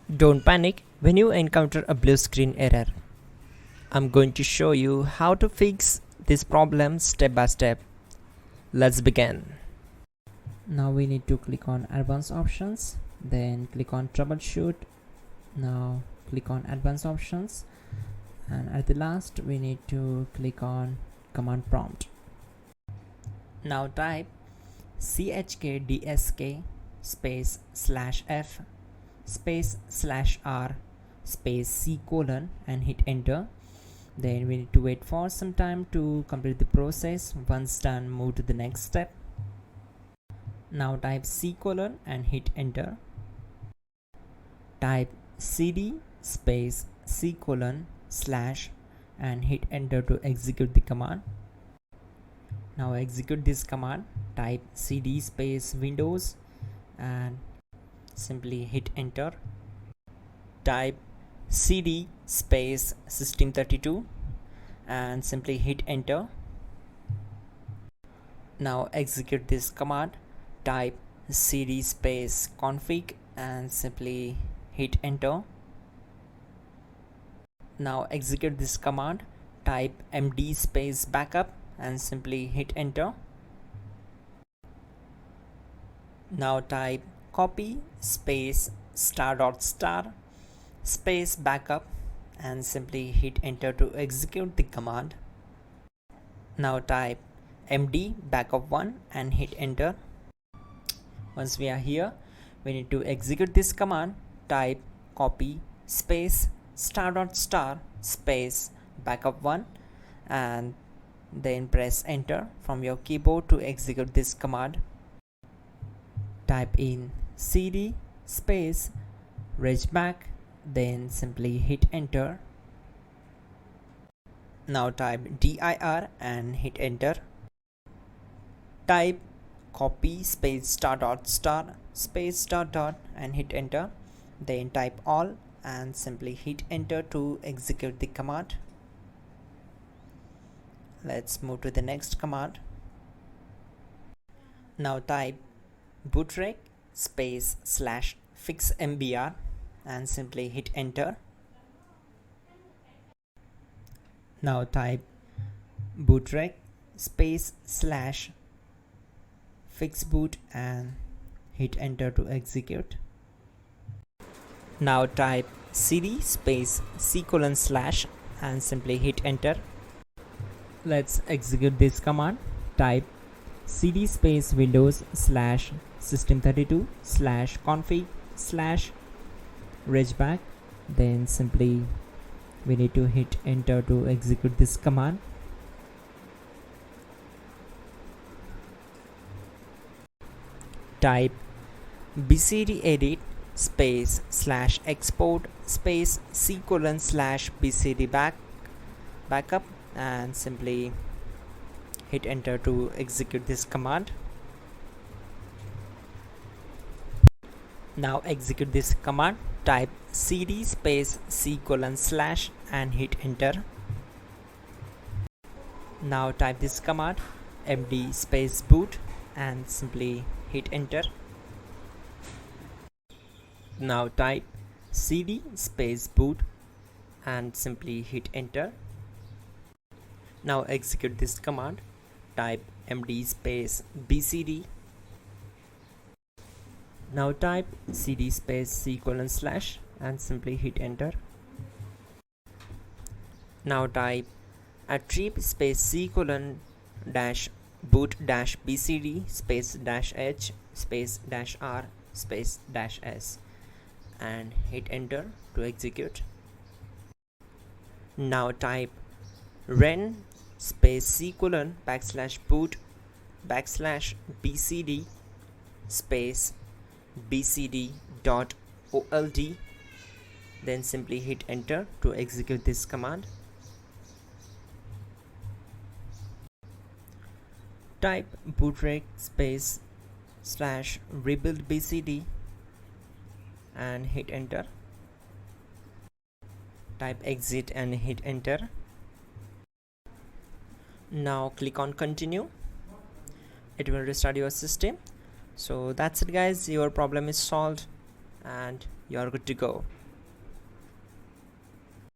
Don't panic when you encounter a blue screen error. I'm going to show you how to fix this problem step by step. Let's begin. Now we need to click on advanced options, then click on troubleshoot. Now click on advanced options, and at the last we need to click on command prompt. Now type chkdsk space /f space /r space c colon and hit enter. Then we need to wait for some time to complete the process. Once done, move to the next step. Now type c colon and hit enter. Type cd space c colon / and hit enter to execute the command. Now execute this command. Type cd space windows and simply hit enter. Type cd space system32 and simply hit enter. Now execute this command. Type cd space config and simply hit enter. Now execute this command. Type md space backup and simply hit enter. Now type copy space ** space backup and simply hit enter to execute the command. Now type md backup1 and hit enter. Once we are here, we need to execute this command. Type copy space ** space backup1 and then press enter from your keyboard to execute this command. Type in cd space regback, then simply hit enter. Now type dir and hit enter. Type copy space ** space .. and hit enter. Then type all and simply hit enter to execute the command. Let's move to the next command. Now type bootrec space /fixmbr and simply hit enter. Now type bootrec space /fixboot and hit enter to execute. Now type cd space c colon / and simply hit enter. Let's execute this command. Type cd space windows /system32 /config /regback, then simply we need to hit enter to execute this command. Type bcdedit space /export space c colon /bcd backup and simply hit enter to execute this command. Now execute this command. Type cd space c colon / and hit enter. Now type this command md space boot and simply hit enter. Now type cd space boot and simply hit enter. Now execute this command. Type md space bcd. Now type cd space c colon / and simply hit enter. Now type attrib space c colon -boot -bcd space -h space -r space -s and hit enter to execute. Now type ren space c colon /boot /bcd space bcd.old, then simply hit enter to execute this command. Type bootrec space /rebuildbcd and hit enter. Type exit and hit enter. Now click on continue. It will restart your system. So that's it guys, your problem is solved. and you're good to go.